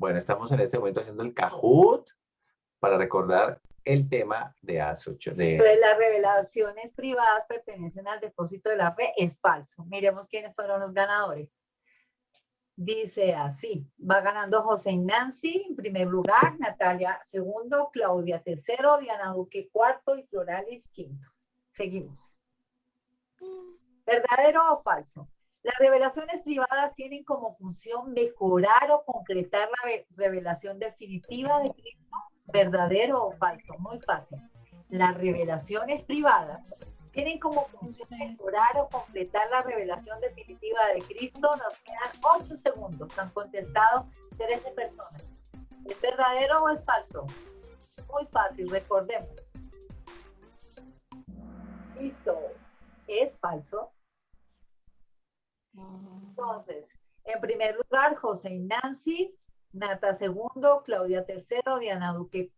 Bueno, estamos en este momento haciendo el Kahoot para recordar el tema de hace 8. Entonces, las revelaciones privadas pertenecen al depósito de la fe, es falso. Miremos quiénes fueron los ganadores. Dice así, va ganando José Nancy en primer lugar, Natalia segundo, Claudia tercero, Diana Duque cuarto y Floralis quinto. Seguimos. ¿Verdadero o falso? Las revelaciones privadas tienen como función mejorar o concretar la revelación definitiva de Cristo. ¿Verdadero o falso? Muy fácil. Las revelaciones privadas tienen como función mejorar o completar la revelación definitiva de Cristo. Nos quedan 8 segundos. Han contestado 13 personas. ¿Es verdadero o es falso? Muy fácil, recordemos. Listo. ¿Es falso? Entonces, en primer lugar, José y Nancy, Nata segundo, Claudia tercero, Diana Duque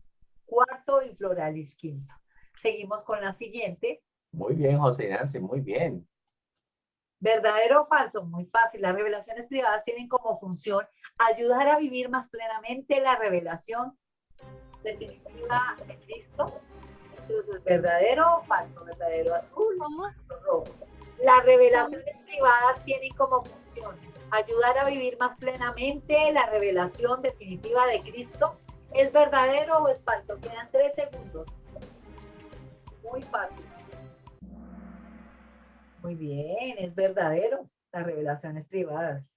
cuarto y Floralis quinto. Seguimos con la siguiente. Muy bien, José Nancy, muy bien. ¿Verdadero o falso? Muy fácil. Las revelaciones privadas tienen como función ayudar a vivir más plenamente la revelación definitiva de Cristo. Entonces, ¿verdadero o falso? ¿Verdadero azul? ¿Cómo? Rojo. Las revelaciones privadas tienen como función ayudar a vivir más plenamente la revelación definitiva de Cristo. ¿Es verdadero o es falso? Quedan 3 segundos. Muy fácil. Muy bien, es verdadero. Las revelaciones privadas.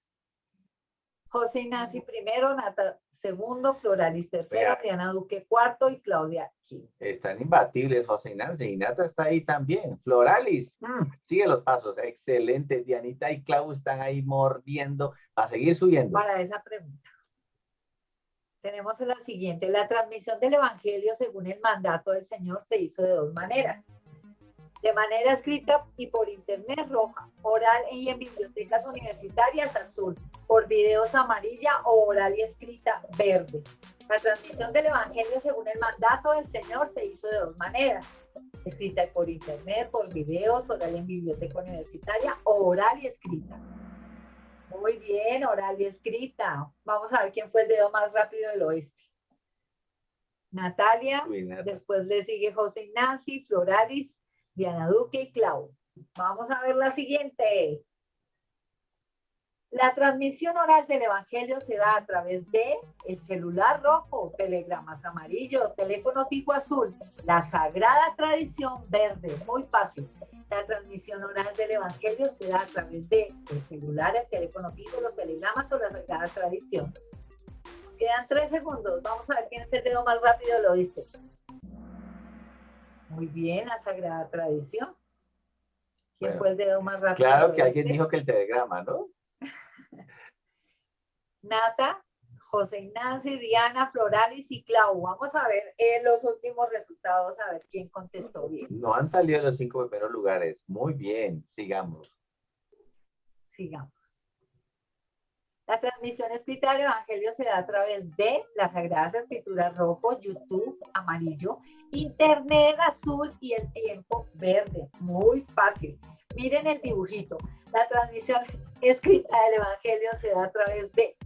José Nancy primero, Nata segundo, Floralis tercero, Diana Duque cuarto y Claudia quinto. Están imbatibles, José Nancy. Y Nata está ahí también. Floralis, sigue los pasos. Excelente. Dianita y Clau están ahí mordiendo para seguir subiendo. Para esa pregunta. Tenemos la siguiente. La transmisión del Evangelio según el mandato del Señor se hizo de 2 maneras. De manera escrita y por internet roja, oral y en bibliotecas universitarias azul, por videos amarilla o oral y escrita verde. La transmisión del Evangelio según el mandato del Señor se hizo de 2 maneras. Escrita por internet, por videos, oral en biblioteca universitaria o oral y escrita. Muy bien, oral y escrita. Vamos a ver quién fue el dedo más rápido del oeste. Natalia, después le sigue José Ignacio, Floralis, Diana Duque y Clau. Vamos a ver la siguiente. La transmisión oral del Evangelio se da a través de el celular rojo, telegramas amarillo, teléfono fijo azul, la sagrada tradición verde, muy fácil. La transmisión oral del Evangelio se da a través de el celular, el teléfono fijo, los telegramas o la sagrada tradición. Quedan 3 segundos. Vamos a ver quién es el dedo más rápido, lo oíste. Muy bien, la sagrada tradición. ¿Quién fue el dedo más rápido? Claro que alguien dijo que el telegrama, ¿no? Nata, José Ignacio, Diana, Floralis y Clau. Vamos a ver los últimos resultados, a ver quién contestó bien. No han salido los 5 primeros lugares. Muy bien, sigamos. Sigamos. La transmisión escrita del Evangelio se da a través de las Sagradas Escrituras rojo, YouTube amarillo, Internet azul y el tiempo verde. Muy fácil. Miren el dibujito. La transmisión escrita del Evangelio se da a través de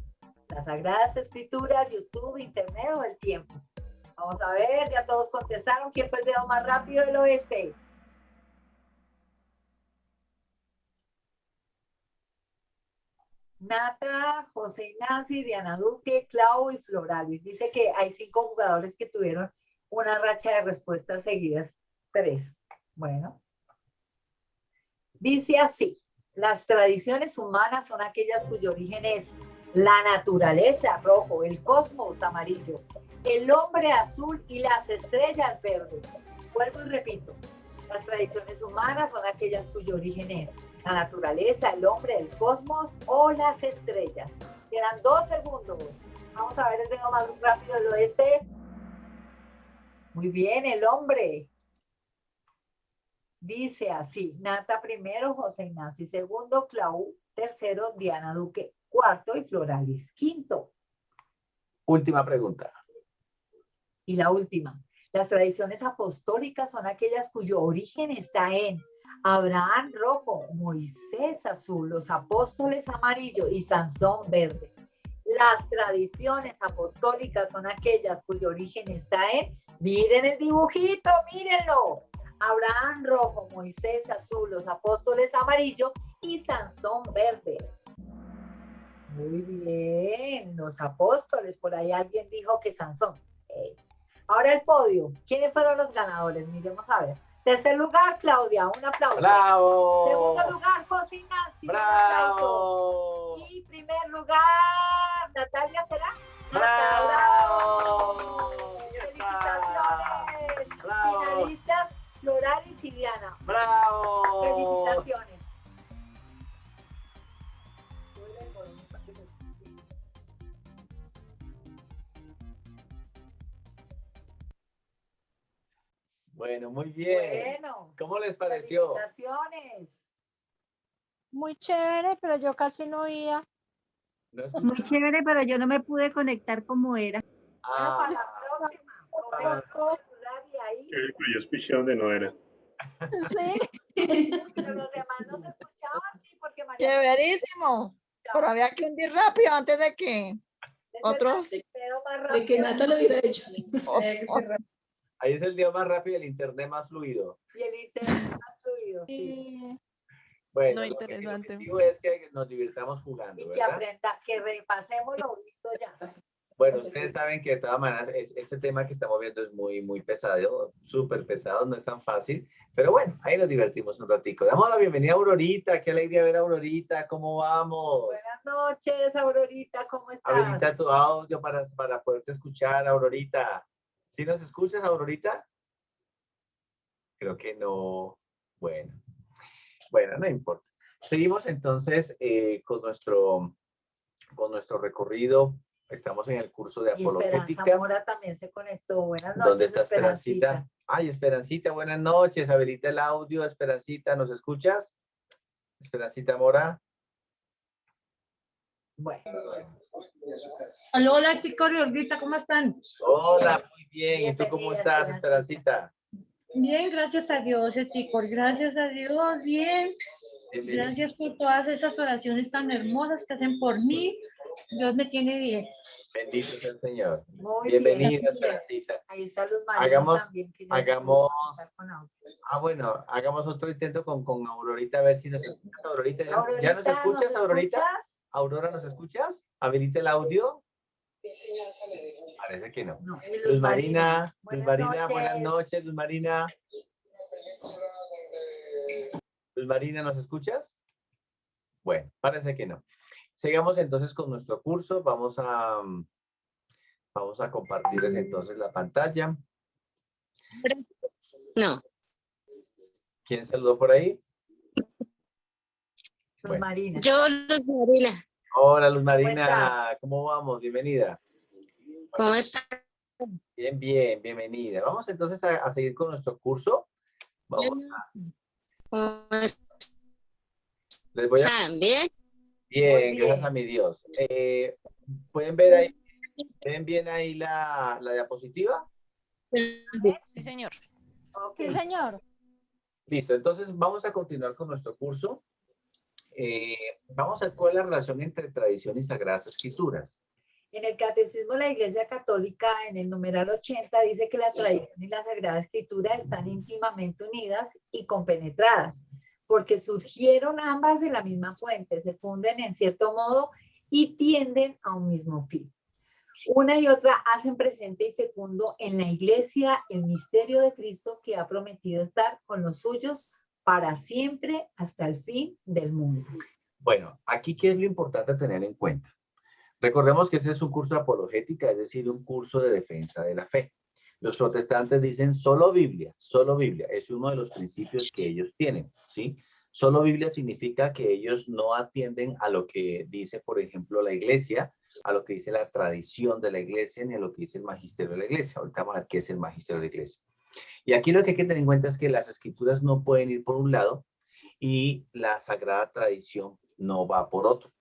las Sagradas Escrituras, YouTube, Internet o el tiempo. Vamos a ver, ya todos contestaron. ¿Quién fue el dedo más rápido del oeste? Nata, José Ignacio, Diana Duque, Clau y Floralis. Dice que hay 5 jugadores que tuvieron una racha de respuestas seguidas, 3. Bueno. Dice así, las tradiciones humanas son aquellas cuyo origen es la naturaleza, rojo, el cosmos, amarillo, el hombre, azul y las estrellas, verde. Vuelvo y repito, las tradiciones humanas son aquellas cuyo origen es la naturaleza, el hombre, el cosmos o las estrellas. Quedan 2 segundos. Vamos a ver el dedo más rápido del oeste. Muy bien, el hombre. Dice así, Nata primero, José Ignacio segundo, Clau tercero, Diana Duque cuarto y Floralis quinto. Última pregunta. Y la última. Las tradiciones apostólicas son aquellas cuyo origen está en Abraham rojo, Moisés azul, los apóstoles amarillo y Sansón verde. Las tradiciones apostólicas son aquellas cuyo origen está en, miren el dibujito, mírenlo. Abraham rojo, Moisés azul, los apóstoles amarillo y Sansón verde. Muy bien, los apóstoles, por ahí alguien dijo que Sansón. Ahora el podio. ¿Quiénes fueron los ganadores? Miremos a ver. Tercer lugar, Claudia, un aplauso. ¡Bravo! Segundo lugar, José Ignacio, ¡Bravo! un aplauso. Y primer lugar, Natalia, ¿será? ¡Bravo! Felicitaciones. ¡Bravo! Finalistas, Floralis y Diana. ¡Bravo! Felicitaciones. Bueno, muy bien. Bueno, ¿Cómo les pareció? felicitaciones. Muy chévere, pero yo casi no oía. ¿No escucharon? Muy chévere, pero yo no me pude conectar como era. Bueno, para la Ah, próxima. Coge el celular y ahí. Yo escuché donde no era. Sí, Pero los demás no se escuchaban, sí, porque María chéverísimo. Pero había que hundir rápido antes de que es otros. el dedo más De que rápido. Nata lo hubiera hecho. ahí es el día más rápido, el internet más fluido. Y el internet más fluido, sí. Sí. Bueno, No, lo que el interesante. objetivo es que nos divirtamos jugando, Y que ¿verdad? aprenda, que repasemos lo visto ya. Bueno, ustedes saben que de todas maneras este tema que estamos viendo es muy pesado, súper pesado, no es tan fácil, pero bueno, ahí nos divertimos un ratico. Damos la bienvenida a Aurorita, qué alegría ver a Aurorita, ¿cómo vamos? Buenas noches, Aurorita, ¿cómo estás? Habilita tu audio para poderte escuchar, Aurorita. ¿Sí nos escuchas, Aurorita? Creo que no. Bueno, no importa. Seguimos entonces con nuestro recorrido. Estamos en el curso de Y Esperanza apologética. Mora también se conectó. Buenas noches, ¿Dónde está Esperancita? Ay, Esperancita, buenas noches. Habilita el audio, Esperancita, ¿nos escuchas? Esperancita Mora. Bueno, Hola, Tico y Olguita, ¿cómo están? Hola, muy bien. ¿Y tú cómo Bienvenida, estás, Esperancita? Bien, gracias a Dios, Tico. Gracias a Dios, bien. Bienvenida. Gracias por todas esas oraciones tan hermosas que hacen por mí. Dios me tiene bien. Bendito sea el Señor. muy Bienvenida, bien. Esperancita. Ahí está Luz María Hagamos- también. Que ya hagamos- se pudo conectar con audio. Bueno, hagamos otro intento con Aurorita, a ver si nos escuchas, Aurorita. ¿Ya nos Aurorita, escuchas, Aurorita? escuchas? Aurora, ¿nos escuchas? Habilita el audio. Parece que no. No, y Luz Marina, Buenas buenas noches. noches, Luz Marina. Luz Marina, ¿nos escuchas? Bueno, parece que no. Sigamos entonces con nuestro curso. Vamos a compartirles entonces la pantalla. No. ¿Quién saludó por ahí? Luz Bueno. Marina. Yo, Luz Marina. Hola, Luz Marina. ¿Cómo vamos? Bienvenida. ¿Cómo está? Bien, bienvenida. Vamos entonces a seguir con nuestro curso. Vamos ¿Cómo les voy a... están? ¿Bien? Bien, Muy gracias bien. a mi Dios. ¿Pueden ver ahí? ¿Ven bien ahí la diapositiva? Sí, señor. Ok. Sí, señor. Listo, entonces vamos a continuar con nuestro curso. Vamos a ver cuál es la relación entre tradición y sagradas escrituras. En el Catecismo de la Iglesia Católica, en el numeral 80, dice que la tradición y la Sagrada Escritura están íntimamente unidas y compenetradas, porque surgieron ambas de la misma fuente, se funden en cierto modo y tienden a un mismo fin. Una y otra hacen presente y fecundo en la Iglesia el misterio de Cristo que ha prometido estar con los suyos para siempre hasta el fin del mundo. Bueno, aquí qué es lo importante tener en cuenta. Recordemos que ese es un curso de apologética, es decir, un curso de defensa de la fe. Los protestantes dicen solo Biblia, es uno de los principios que ellos tienen, ¿sí? Solo Biblia significa que ellos no atienden a lo que dice, por ejemplo, la iglesia, a lo que dice la tradición de la iglesia, ni a lo que dice el magisterio de la iglesia. Ahorita vamos a ver qué es el magisterio de la iglesia. Y aquí lo que hay que tener en cuenta es que las escrituras no pueden ir por un lado y la sagrada tradición no va por otro.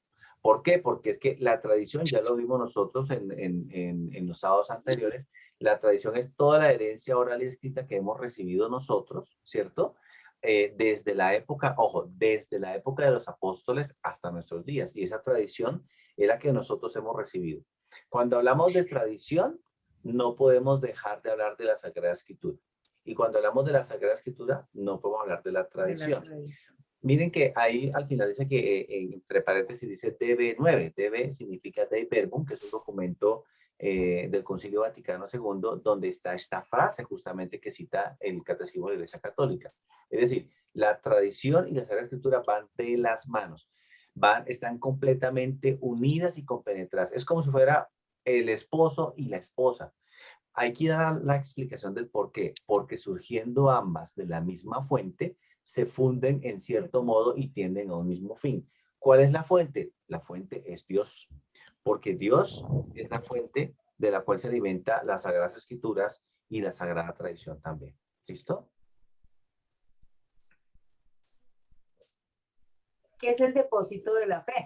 ¿Por qué? Porque es que la tradición, ya lo vimos nosotros en los sábados anteriores, la tradición es toda la herencia oral y escrita que hemos recibido nosotros, ¿cierto? desde la época, ojo, desde la época de los apóstoles hasta nuestros días. Y esa tradición es la que nosotros hemos recibido. Cuando hablamos de tradición, no podemos dejar de hablar de la Sagrada Escritura. Y cuando hablamos de la Sagrada Escritura, no podemos hablar de la tradición. Miren que ahí al final dice que, entre paréntesis, dice DB9. DB significa Dei Verbum, que es un documento del Concilio Vaticano II, donde está esta frase justamente que cita el Catecismo de la Iglesia Católica. Es decir, la tradición y la Sagrada Escritura van de las manos. Están completamente unidas y compenetradas. Es como si fuera el esposo y la esposa. Hay que dar la explicación del por qué. Porque surgiendo ambas de la misma fuente, se funden en cierto modo y tienden a un mismo fin. ¿Cuál es la fuente? La fuente es Dios. Porque Dios es la fuente de la cual se alimenta las Sagradas Escrituras y la Sagrada Tradición también. ¿Listo? ¿Qué es el depósito de la fe?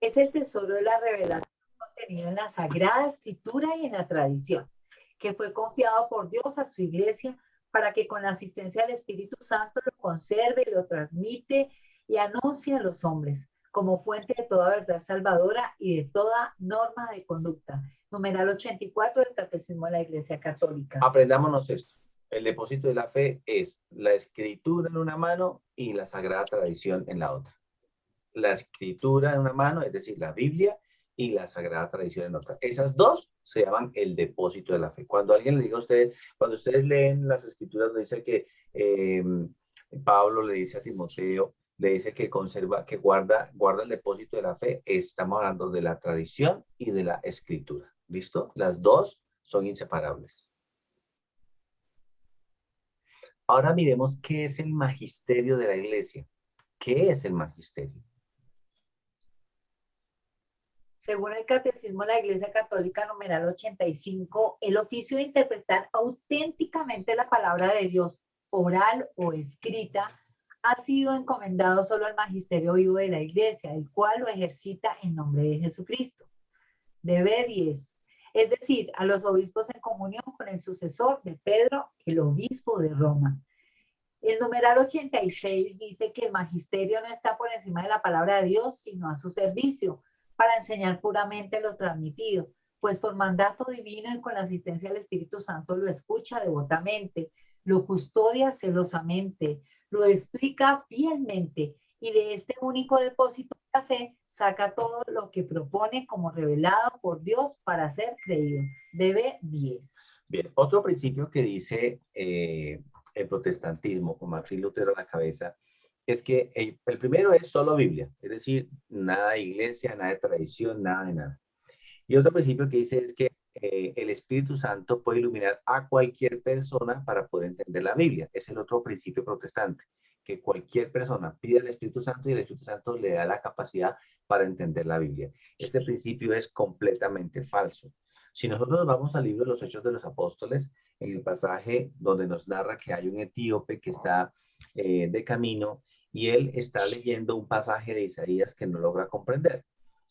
Es el tesoro de la revelación contenido en la Sagrada Escritura y en la tradición, que fue confiado por Dios a su iglesia para que con la asistencia del Espíritu Santo lo conserve, lo transmite y anuncie a los hombres como fuente de toda verdad salvadora y de toda norma de conducta. Numeral 84 del Catecismo de la Iglesia Católica. Aprendámonos esto. El depósito de la fe es la Escritura en una mano y la Sagrada Tradición en la otra. La Escritura en una mano, es decir, la Biblia, y la Sagrada Tradición en otra. Esas dos se llaman el depósito de la fe. Cuando alguien le diga a ustedes, cuando ustedes leen las Escrituras, dice que Pablo le dice a Timoteo, le dice que conserva, que guarda el depósito de la fe, estamos hablando de la tradición y de la Escritura. ¿Listo? Las dos son inseparables. Ahora miremos qué es el magisterio de la iglesia. ¿Qué es el magisterio? Según el Catecismo de la Iglesia Católica, numeral 85, el oficio de interpretar auténticamente la palabra de Dios, oral o escrita, ha sido encomendado solo al magisterio vivo de la Iglesia, el cual lo ejercita en nombre de Jesucristo. Debe 10. Es decir, a los obispos en comunión con el sucesor de Pedro, el obispo de Roma. El numeral 86 dice que el magisterio no está por encima de la palabra de Dios, sino a su servicio, para enseñar puramente lo transmitido, pues por mandato divino y con la asistencia del Espíritu Santo lo escucha devotamente, lo custodia celosamente, lo explica fielmente y de este único depósito de la fe saca todo lo que propone como revelado por Dios para ser creído. Debe 10. Bien, otro principio que dice el protestantismo, con Martín Lutero a la cabeza, es que el primero es solo Biblia, es decir, nada de iglesia, nada de tradición, nada de nada. Y otro principio que dice es que el Espíritu Santo puede iluminar a cualquier persona para poder entender la Biblia. Es el otro principio protestante, que cualquier persona pide al Espíritu Santo y el Espíritu Santo le da la capacidad para entender la Biblia. Este principio es completamente falso. Si nosotros vamos al libro de los Hechos de los Apóstoles, en el pasaje donde nos narra que hay un etíope que está de camino y él está leyendo un pasaje de Isaías que no logra comprender.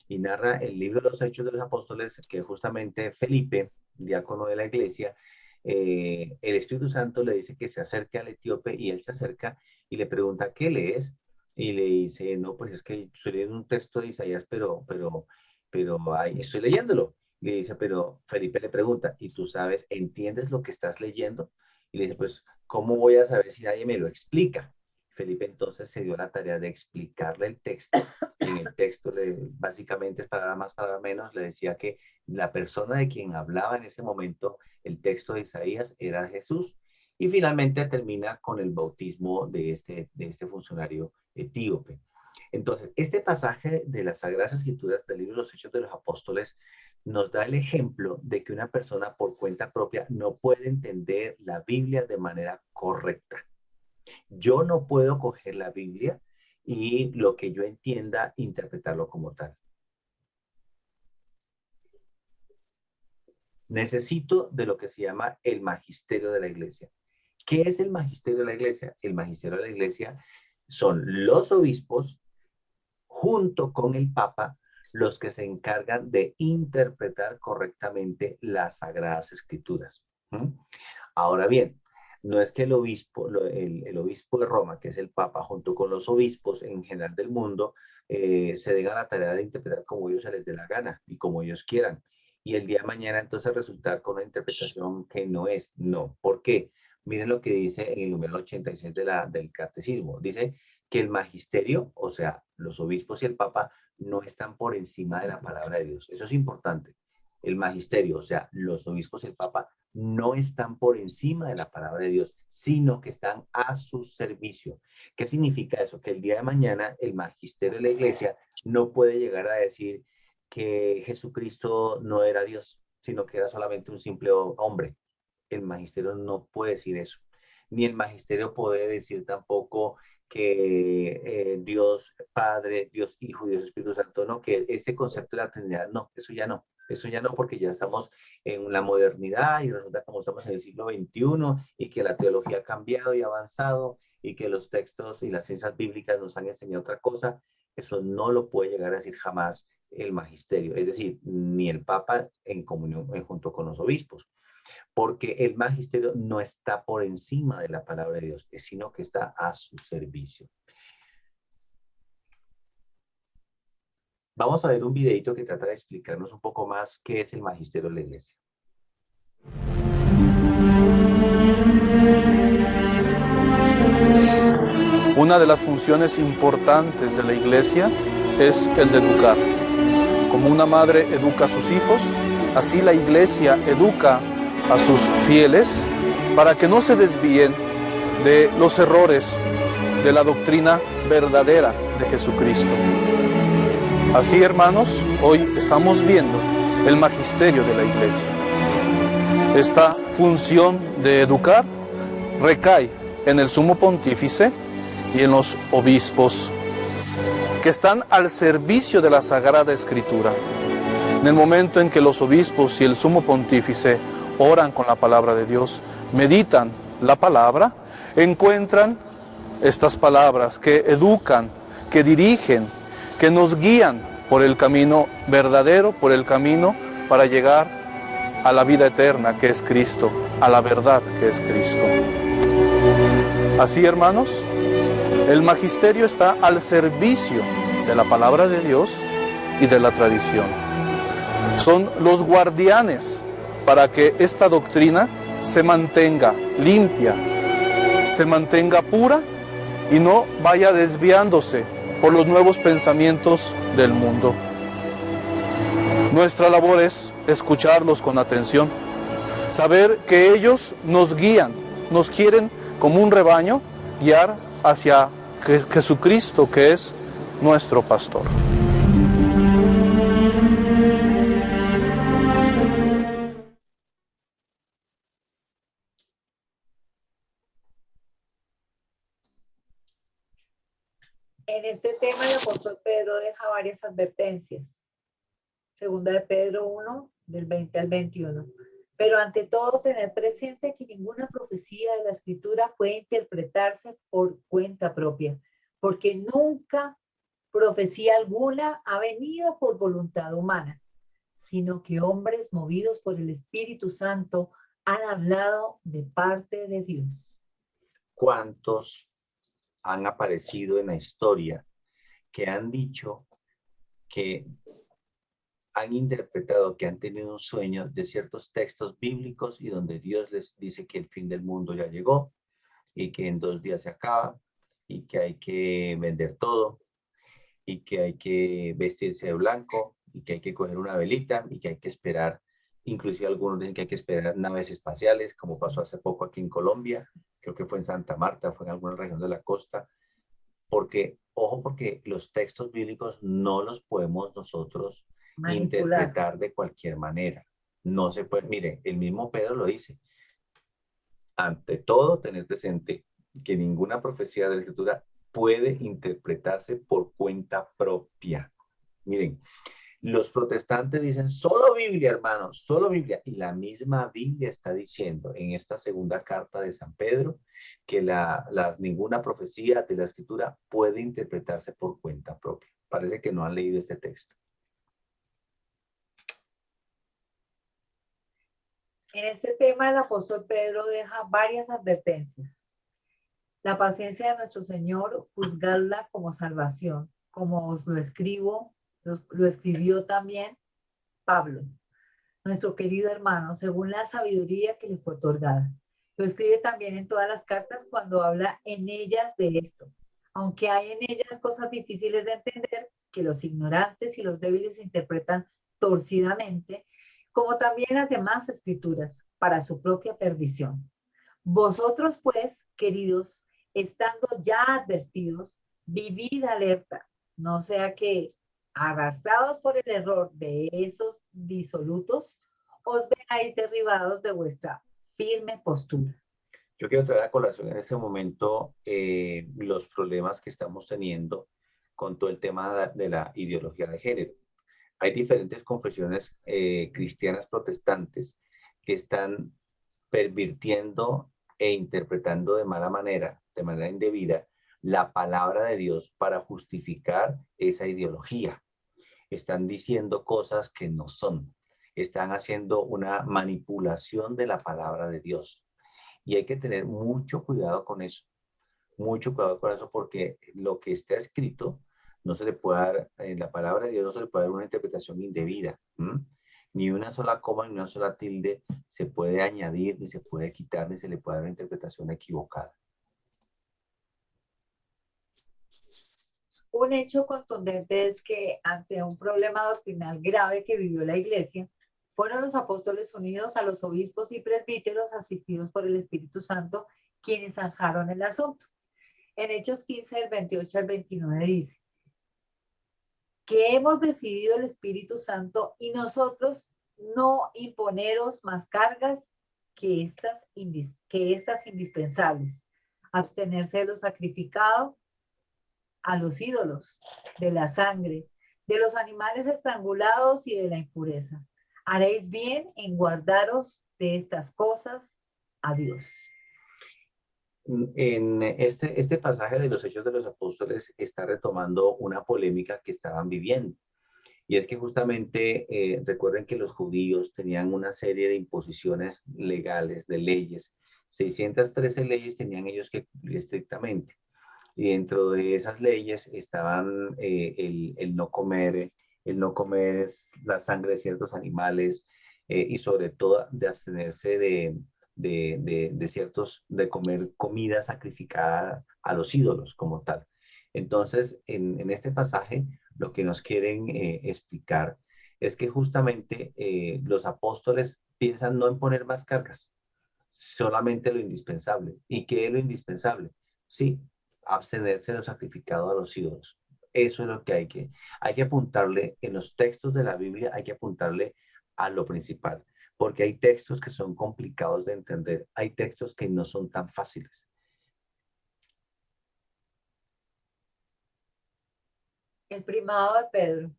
Y narra el libro de los Hechos de los Apóstoles que justamente Felipe, diácono de la iglesia, el Espíritu Santo le dice que se acerque al etíope y él se acerca y le pregunta, ¿qué lees? Y le dice, no, pues es que estoy leyendo un texto de Isaías, pero ahí estoy leyéndolo. Le dice, pero Felipe le pregunta, ¿y tú sabes, entiendes lo que estás leyendo? Y le dice, pues, ¿cómo voy a saber si nadie me lo explica? Felipe entonces se dio la tarea de explicarle el texto. Y en el texto, básicamente, para más, para menos, le decía que la persona de quien hablaba en ese momento el texto de Isaías era Jesús. Y finalmente termina con el bautismo de este funcionario etíope. Entonces, este pasaje de las Sagradas Escrituras del libro de los Hechos de los Apóstoles nos da el ejemplo de que una persona por cuenta propia no puede entender la Biblia de manera correcta. Yo no puedo coger la Biblia y lo que yo entienda, interpretarlo como tal. Necesito de lo que se llama el magisterio de la iglesia. ¿Qué es el magisterio de la iglesia? El magisterio de la iglesia son los obispos junto con el Papa los que se encargan de interpretar correctamente las Sagradas Escrituras. Ahora bien, No es que el obispo, el obispo de Roma, que es el Papa, junto con los obispos en general del mundo, se den a la tarea de interpretar como ellos se les dé la gana y como ellos quieran. Y el día de mañana entonces resultar con una interpretación que no es. No. ¿Por qué? Miren lo que dice en el número 86 del catecismo. Dice que el magisterio, o sea, los obispos y el Papa, no están por encima de la palabra de Dios. Eso es importante. El magisterio, o sea, los obispos y el Papa, no están por encima de la palabra de Dios, sino que están a su servicio. ¿Qué significa eso? Que el día de mañana el magisterio de la iglesia no puede llegar a decir que Jesucristo no era Dios, sino que era solamente un simple hombre. El magisterio no puede decir eso. Ni el magisterio puede decir tampoco que Dios Padre, Dios Hijo y Dios Espíritu Santo, no, que ese concepto de la Trinidad, no, eso ya no. Eso ya no, porque ya estamos en la modernidad y resulta como estamos en el siglo XXI y que la teología ha cambiado y avanzado y que los textos y las ciencias bíblicas nos han enseñado otra cosa. Eso no lo puede llegar a decir jamás el magisterio, es decir, ni el Papa en comunión junto con los obispos, porque el magisterio no está por encima de la palabra de Dios, sino que está a su servicio. Vamos a ver un videito que trata de explicarnos un poco más qué es el magisterio de la iglesia. Una de las funciones importantes de la iglesia es el de educar. Como una madre educa a sus hijos, así la iglesia educa a sus fieles para que no se desvíen de los errores de la doctrina verdadera de Jesucristo. Así, hermanos, hoy estamos viendo el magisterio de la iglesia. Esta función de educar recae en el sumo pontífice y en los obispos, que están al servicio de la Sagrada Escritura. En el momento en que los obispos y el sumo pontífice oran con la palabra de Dios, meditan la palabra, encuentran estas palabras que educan, que dirigen, que nos guían por el camino verdadero, por el camino para llegar a la vida eterna que es Cristo, a la verdad que es Cristo. Así, hermanos, el magisterio está al servicio de la palabra de Dios y de la tradición. Son los guardianes para que esta doctrina se mantenga limpia, se mantenga pura y no vaya desviándose por los nuevos pensamientos del mundo. Nuestra labor es escucharlos con atención, saber que ellos nos guían, nos quieren como un rebaño guiar hacia Jesucristo, que es nuestro pastor. En este tema el apóstol Pedro deja varias advertencias. Segunda de Pedro 1, del 20 al 21. Pero ante todo, tener presente que ninguna profecía de la Escritura puede interpretarse por cuenta propia, porque nunca profecía alguna ha venido por voluntad humana, sino que hombres movidos por el Espíritu Santo han hablado de parte de Dios. ¿Cuántos han aparecido en la historia que han dicho que han interpretado, que han tenido un sueño de ciertos textos bíblicos y donde Dios les dice que el fin del mundo ya llegó y que en 2 días se acaba y que hay que vender todo y que hay que vestirse de blanco y que hay que coger una velita y que hay que esperar, inclusive algunos dicen que hay que esperar naves espaciales, como pasó hace poco aquí en Colombia, creo que fue en Santa Marta, fue en alguna región de la costa, porque, ojo, porque los textos bíblicos no los podemos nosotros interpretar de cualquier manera. No se puede, mire, el mismo Pedro lo dice. Ante todo, tener presente que ninguna profecía de la Escritura puede interpretarse por cuenta propia. Miren, los protestantes dicen solo Biblia, hermanos, solo Biblia. Y la misma Biblia está diciendo en esta segunda carta de San Pedro que ninguna profecía de la Escritura puede interpretarse por cuenta propia. Parece que no han leído este texto. En este tema el apóstol Pedro deja varias advertencias. La paciencia de nuestro Señor, juzgadla como salvación, como os lo escribo, lo escribió también Pablo, nuestro querido hermano, según la sabiduría que le fue otorgada. Lo escribe también en todas las cartas cuando habla en ellas de esto. Aunque hay en ellas cosas difíciles de entender, que los ignorantes y los débiles interpretan torcidamente, como también las demás escrituras, para su propia perdición. Vosotros, pues, queridos, estando ya advertidos, vivid alerta, no sea que, arrastrados por el error de esos disolutos, os veáis derribados de vuestra firme postura. Yo quiero traer a colación en este momento los problemas que estamos teniendo con todo el tema de la ideología de género. Hay diferentes confesiones cristianas protestantes que están pervirtiendo e interpretando de mala manera, de manera indebida, la palabra de Dios para justificar esa ideología. Están diciendo cosas que no son. Están haciendo una manipulación de la palabra de Dios. Y hay que tener mucho cuidado con eso. Mucho cuidado con eso porque lo que está escrito no se le puede dar, en la palabra de Dios no se le puede dar una interpretación indebida. Ni una sola coma ni una sola tilde se puede añadir, ni se puede quitar, ni se le puede dar una interpretación equivocada. Un hecho contundente es que ante un problema doctrinal grave que vivió la Iglesia, fueron los apóstoles unidos a los obispos y presbíteros asistidos por el Espíritu Santo quienes zanjaron el asunto. En Hechos 15, del 28 al 29 dice que hemos decidido el Espíritu Santo y nosotros no imponeros más cargas que estas indispensables, abstenerse de lo sacrificado a los ídolos, de la sangre, de los animales estrangulados y de la impureza. Haréis bien en guardaros de estas cosas a Dios. En este pasaje de los Hechos de los Apóstoles está retomando una polémica que estaban viviendo. Y es que justamente recuerden que los judíos tenían una serie de imposiciones legales, de leyes. 613 leyes tenían ellos que cumplir estrictamente. Y dentro de esas leyes estaban el no comer la sangre de ciertos animales y sobre todo de abstenerse de comer comida sacrificada a los ídolos como tal. Entonces, en este pasaje, lo que nos quieren explicar es que justamente los apóstoles piensan no en poner más cargas, solamente lo indispensable. ¿Y qué es lo indispensable? Sí, abstenerse de lo sacrificado a los ídolos. Eso es lo que hay que apuntarle en los textos de la Biblia, hay que apuntarle a lo principal, porque hay textos que son complicados de entender, hay textos que no son tan fáciles. El primado de Pedro,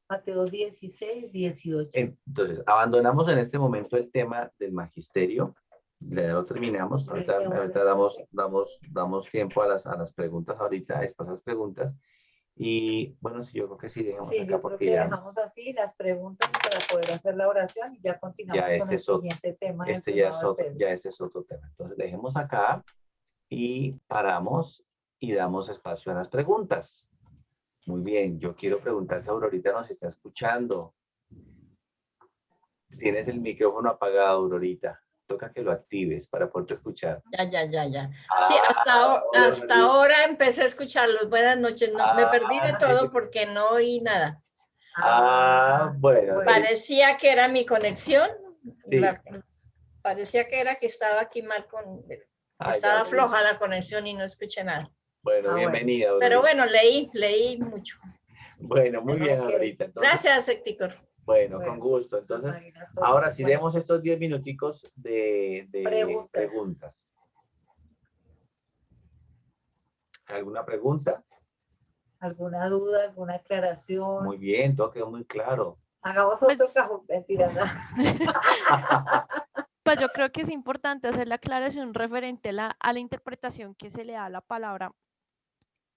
Mateo 16, 18. Entonces, abandonamos en este momento el tema del magisterio, ya lo terminamos, ahorita damos tiempo a las preguntas ahorita, a estas preguntas, y bueno, sí, yo creo que sí, dejamos Sí, acá yo creo porque que ya, dejamos así las preguntas para poder hacer la oración y ya continuamos ya con este el es otro, siguiente tema. este ya es otro, ya ese es otro tema. Entonces, dejemos acá y paramos y damos espacio a las preguntas. Muy bien, yo quiero preguntar si Aurorita nos está escuchando. Tienes el micrófono apagado, Aurorita. Toca que lo actives para poderte escuchar. Ya. Sí, hasta Aurorita. ahora empecé a escucharlos. Buenas noches. No, me perdí de sí. todo porque no oí nada. Bueno. Parecía que era mi conexión. Sí. Parecía que era que estaba aquí mal estaba ya, floja la conexión y no escuché nada. Bueno, bienvenida. Aurorita. Pero bueno, leí mucho. Bueno, muy bien, Aurorita. Entonces, gracias, Héctor. Bueno, con gusto. Entonces, ahora sí demos estos 10 minuticos de preguntas. ¿Alguna pregunta? ¿Alguna duda, alguna aclaración? Muy bien, todo quedó muy claro. Hagamos otro cajón, mentira. Pues yo creo que es importante hacer la aclaración referente a la interpretación que se le da a la palabra.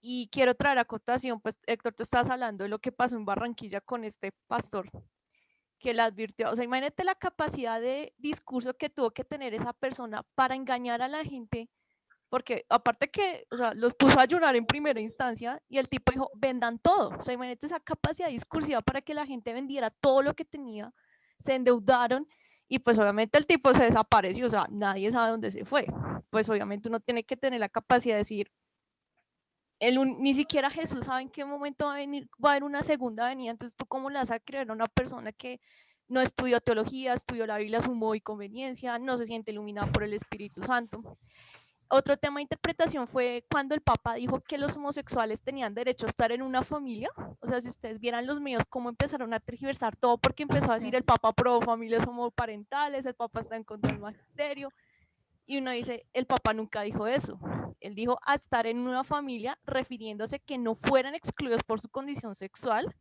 Y quiero traer a acotación, pues Héctor, tú estás hablando de lo que pasó en Barranquilla con este pastor. que la advirtió. O sea, imagínate la capacidad de discurso que tuvo que tener esa persona para engañar a la gente, porque aparte que, o sea, los puso a llorar en primera instancia y el tipo dijo, vendan todo. O sea, imagínate esa capacidad discursiva para que la gente vendiera todo lo que tenía, se endeudaron y pues obviamente el tipo se desapareció, o sea, nadie sabe dónde se fue. Pues obviamente uno tiene que tener la capacidad de decir, ni siquiera Jesús sabe en qué momento va a venir, va a haber una segunda venida, entonces tú cómo le vas a creer a una persona que no estudió teología, estudió la Biblia a su modo y conveniencia, no se siente iluminado por el Espíritu Santo. Otro tema de interpretación fue cuando el Papa dijo que los homosexuales tenían derecho a estar en una familia. O sea, si ustedes vieran los medios cómo empezaron a tergiversar todo, porque empezó a decir el Papa aprobó familias homoparentales, el Papa está en contra del magisterio, y uno dice, el Papa nunca dijo eso. Él dijo a estar en una familia, refiriéndose que no fueran excluidos por su condición sexual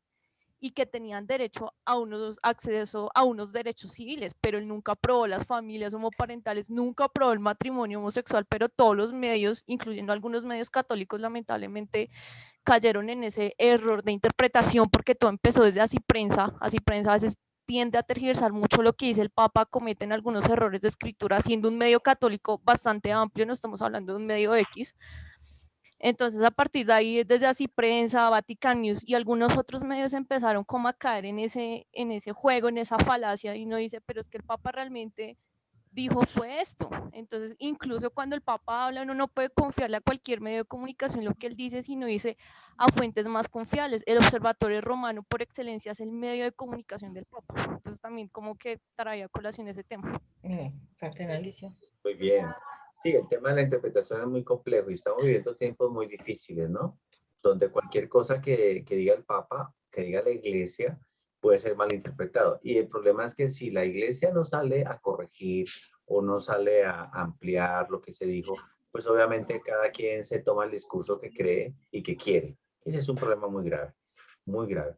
y que tenían derecho a acceso a unos derechos civiles, pero él nunca aprobó las familias homoparentales, nunca aprobó el matrimonio homosexual, pero todos los medios, incluyendo algunos medios católicos, lamentablemente cayeron en ese error de interpretación porque todo empezó desde Así Prensa a veces tiende a tergiversar mucho lo que dice el Papa, cometen algunos errores de escritura, siendo un medio católico bastante amplio, no estamos hablando de un medio X. Entonces, a partir de ahí, desde Así Prensa, Vatican News y algunos otros medios empezaron como a caer en ese juego, en esa falacia, y uno dice, pero es que el Papa realmente dijo fue esto. Entonces, incluso cuando el Papa habla, uno no puede confiarle a cualquier medio de comunicación lo que él dice, sino dice a fuentes más confiables. El Observatorio Romano, por excelencia, es el medio de comunicación del Papa. Entonces, también como que traía a colación ese tema. Cardenal Alicia. Muy bien. Sí, el tema de la interpretación es muy complejo y estamos viviendo tiempos muy difíciles, ¿no? Donde cualquier cosa que diga el Papa, que diga la Iglesia, puede ser malinterpretado. Y el problema es que si la Iglesia no sale a corregir o no sale a ampliar lo que se dijo, pues obviamente cada quien se toma el discurso que cree y que quiere. Ese es un problema muy grave, muy grave.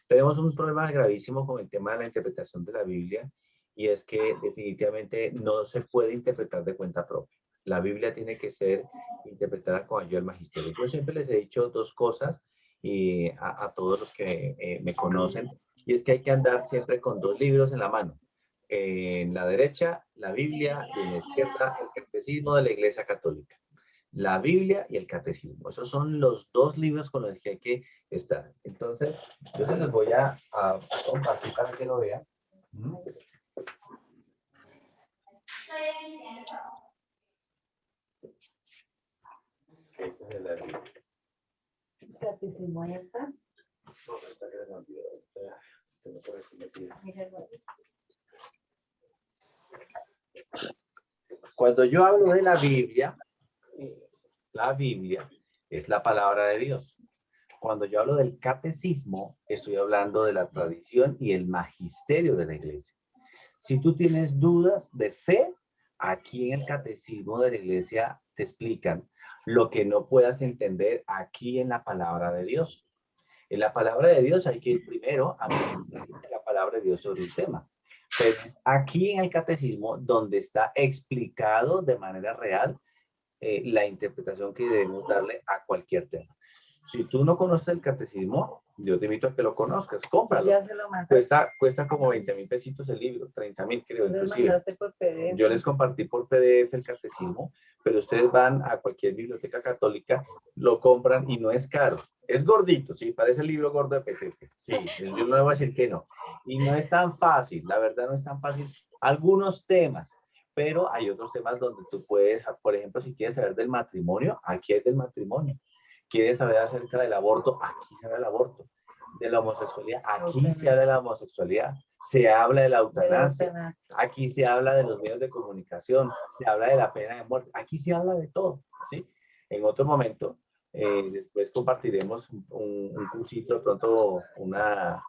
Tenemos un problema gravísimo con el tema de la interpretación de la Biblia y es que definitivamente no se puede interpretar de cuenta propia. La Biblia tiene que ser interpretada con ayuda del magisterio. Yo siempre les he dicho dos cosas y a todos los que me conocen, y es que hay que andar siempre con dos libros en la mano. En la derecha, la Biblia, y en la izquierda, el Catecismo de la Iglesia Católica. La Biblia y el Catecismo. Esos son los dos libros con los que hay que estar. Entonces, yo se los voy a compartir para que lo vean. Esta es la Biblia. ¿El catecismo ya está? No, está que se me olvidó. Tengo por aquí metido. Cuando yo hablo de la Biblia es la palabra de Dios. Cuando yo hablo del catecismo, estoy hablando de la tradición y el magisterio de la iglesia. Si tú tienes dudas de fe, aquí en el catecismo de la iglesia te explican lo que no puedas entender aquí en la palabra de Dios. En la palabra de Dios hay que ir primero a la palabra de Dios sobre un tema. Pero aquí en el catecismo, donde está explicado de manera real la interpretación que debemos darle a cualquier tema. Si tú no conoces el catecismo, yo te invito a que lo conozcas, cómpralo. Ya se lo mandé. Cuesta como 20,000 pesitos el libro, 30,000 creo, inclusive. Por PDF. Yo les compartí por PDF el catecismo, pero ustedes van a cualquier biblioteca católica, lo compran y no es caro. Es gordito, sí, parece el libro gordo de Petepe. Sí, yo no le voy a decir que no. Y no es tan fácil, la verdad no es tan fácil. Algunos temas, pero hay otros temas donde tú puedes, por ejemplo, si quieres saber del matrimonio, aquí es del matrimonio. ¿Quieres saber acerca del aborto? Aquí se habla del aborto. De la homosexualidad, aquí se habla de la homosexualidad. Se habla de la eutanasia. Aquí se habla de los medios de comunicación. Se habla de la pena de muerte. Aquí se habla de todo, ¿sí? En otro momento, después compartiremos un cursito, de pronto una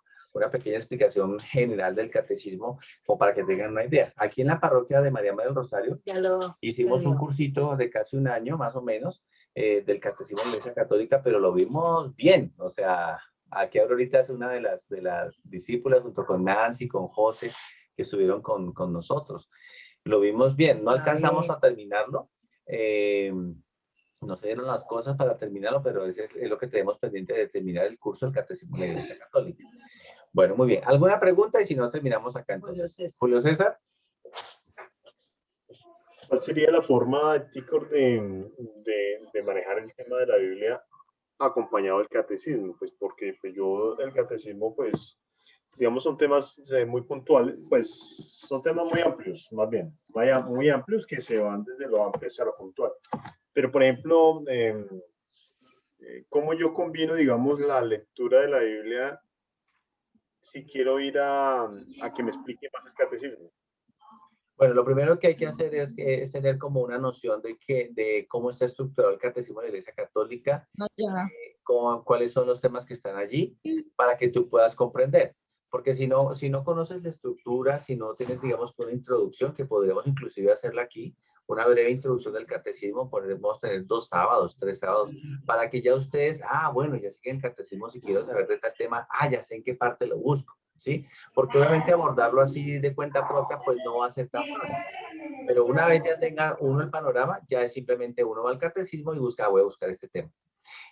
pequeña explicación general del catecismo, como para que tengan una idea. Aquí en la parroquia de María del Rosario, hicimos un cursito de casi un año, más o menos, del catecismo de la Iglesia Católica, pero lo vimos bien. O sea, aquí ahorita es una de las discípulas, junto con Nancy, con José, que estuvieron con nosotros. Lo vimos bien. No alcanzamos a terminarlo. No se dieron las cosas para terminarlo, pero es lo que tenemos pendiente de terminar el curso del Catecismo de la Iglesia Católica. Bueno, muy bien. ¿Alguna pregunta? Y si no, terminamos acá entonces. Julio César. ¿Cuál sería la forma, chicos, de manejar el tema de la Biblia acompañado del catecismo? Pues porque pues, yo el catecismo, pues, digamos, son temas muy puntuales, pues son temas muy amplios, más bien, muy amplios que se van desde lo amplio hacia lo puntual. Pero, por ejemplo, ¿cómo yo combino, digamos, la lectura de la Biblia si quiero ir a que me explique más el catecismo? Bueno, lo primero que hay que hacer es tener como una noción de cómo está estructurado el catecismo de la Iglesia Católica, cuáles son los temas que están allí, para que tú puedas comprender. Porque si no conoces la estructura, si no tienes, digamos, una introducción, que podríamos inclusive hacerla aquí, una breve introducción del catecismo, podemos tener 2 sábados, 3 sábados, para que ya ustedes, bueno, ya sé que en el catecismo, si quiero saber de tal tema, ya sé en qué parte lo busco, ¿sí? Porque obviamente abordarlo así de cuenta propia, pues no va a ser tan fácil. Pero una vez ya tenga uno el panorama, ya es simplemente uno va al catecismo y busca, voy a buscar este tema.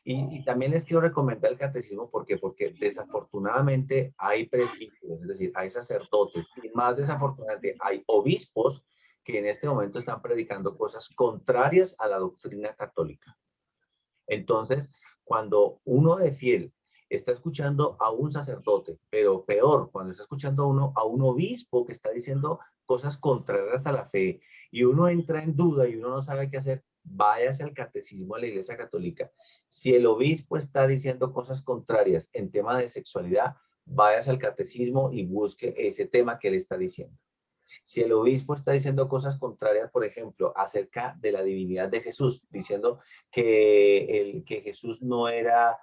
Y también les quiero recomendar el catecismo, ¿por qué? Porque desafortunadamente hay presbíteros, es decir, hay sacerdotes, y más desafortunadamente hay obispos que en este momento están predicando cosas contrarias a la doctrina católica. Entonces, cuando uno de fiel está escuchando a un sacerdote, pero peor, cuando está escuchando a un obispo que está diciendo cosas contrarias a la fe, y uno entra en duda y uno no sabe qué hacer, váyase al catecismo de la Iglesia Católica. Si el obispo está diciendo cosas contrarias en tema de sexualidad, váyase al catecismo y busque ese tema que él está diciendo. Si el obispo está diciendo cosas contrarias, por ejemplo, acerca de la divinidad de Jesús, diciendo que Jesús no era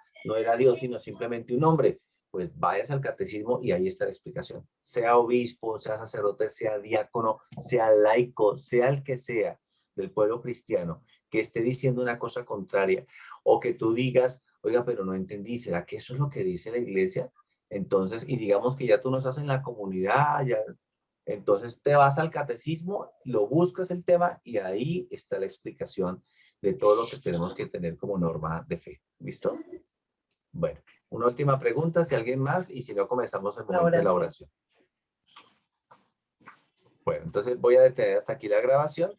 Dios, sino simplemente un hombre, pues váyase al catecismo y ahí está la explicación. Sea obispo, sea sacerdote, sea diácono, sea laico, sea el que sea del pueblo cristiano, que esté diciendo una cosa contraria, o que tú digas, oiga, pero no entendí, ¿será que eso es lo que dice la iglesia? Entonces, y digamos que ya tú no estás en la comunidad, ya... Entonces te vas al catecismo, lo buscas el tema y ahí está la explicación de todo lo que tenemos que tener como norma de fe. ¿Listo? Bueno, una última pregunta, si alguien más, y si no, comenzamos el momento de la oración. Bueno, entonces voy a detener hasta aquí la grabación